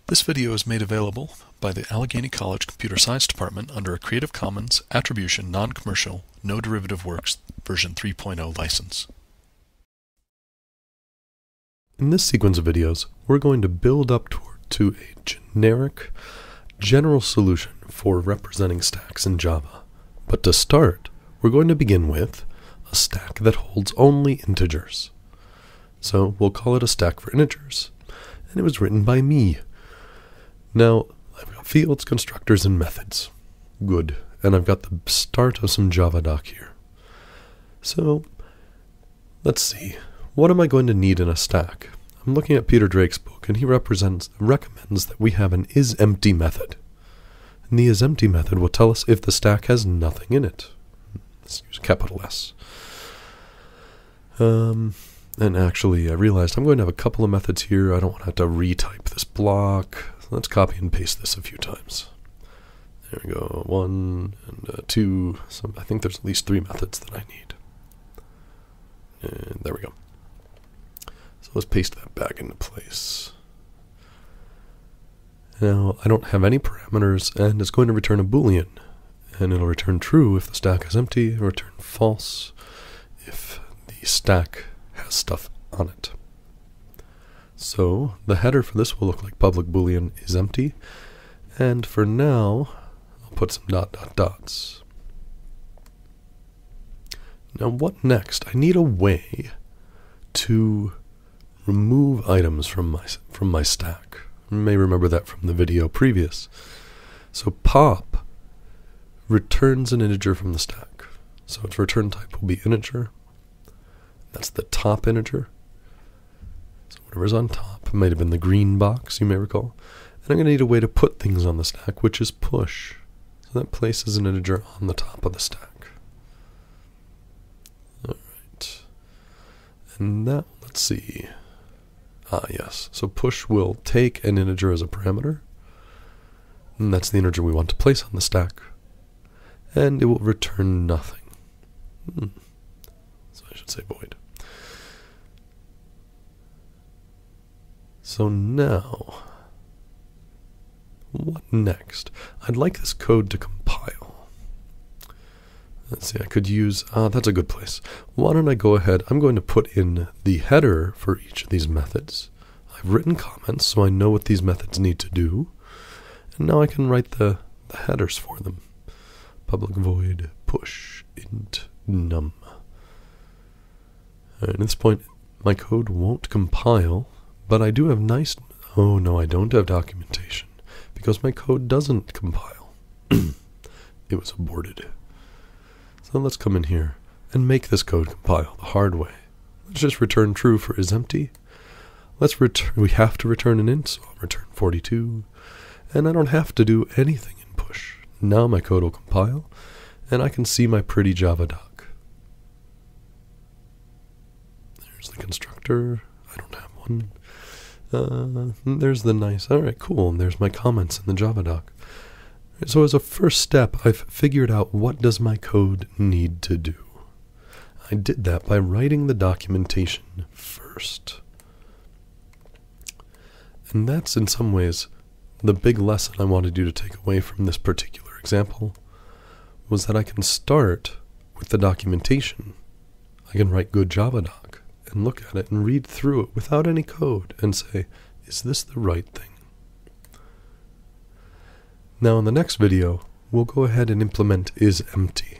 This video is made available by the Allegheny College Computer Science Department under a Creative Commons Attribution Non-Commercial No Derivative Works version 3.0 license. In this sequence of videos, we're going to build up to a generic, general solution for representing stacks in Java. But to start, we're going to begin with a stack that holds only integers. So we'll call it a stack for integers, and it was written by me. Now, I've got fields, constructors, and methods. Good. And I've got the start of some Java doc here. So, let's see. What am I going to need in a stack? I'm looking at Peter Drake's book, and he recommends that we have an isEmpty method. And the isEmpty method will tell us if the stack has nothing in it. Let's use a capital S. And actually, I realized I'm going to have a couple of methods here. I don't want to have to retype this block. Let's copy and paste this a few times. There we go, 1 and 2. So I think there's at least 3 methods that I need. And there we go. So let's paste that back into place. Now, I don't have any parameters, and it's going to return a Boolean. And it'll return true if the stack is empty, and return false if the stack has stuff on it. So the header for this will look like public boolean is empty, and for now I'll put some ... dots. Now what next? I need a way to remove items from my stack. You may remember that from the video previous. So pop returns an integer from the stack. So its return type will be integer. That's the top integer. So whatever's on top, it might have been the green box, you may recall. And I'm going to need a way to put things on the stack, which is push. So that places an integer on the top of the stack. Alright. And that, let's see. Yes. So push will take an integer as a parameter. And that's the integer we want to place on the stack. And it will return nothing. So I should say void. So now, what next? I'd like this code to compile. Let's see, I could use, that's a good place. Why don't I go ahead, I'm going to put in the header for each of these methods. I've written comments, so I know what these methods need to do. And now I can write the headers for them. Public void push int num. And at this point, my code won't compile. But I do have oh no, I don't have documentation, because my code doesn't compile. It was aborted. So let's come in here and make this code compile the hard way. Let's just return true for isEmpty. We have to return an int, so I'll return 42. And I don't have to do anything in push. Now my code will compile, and I can see my pretty Java doc. There's the constructor. I don't have one. There's the nice, alright, cool, and there's my comments in the Java doc. So as a first step, I've figured out what does my code need to do. I did that by writing the documentation first. And that's in some ways the big lesson I wanted you to take away from this particular example, was that I can start with the documentation. I can write good Java doc and look at it and read through it without any code and say, is this the right thing? Now in the next video, we'll go ahead and implement isEmpty.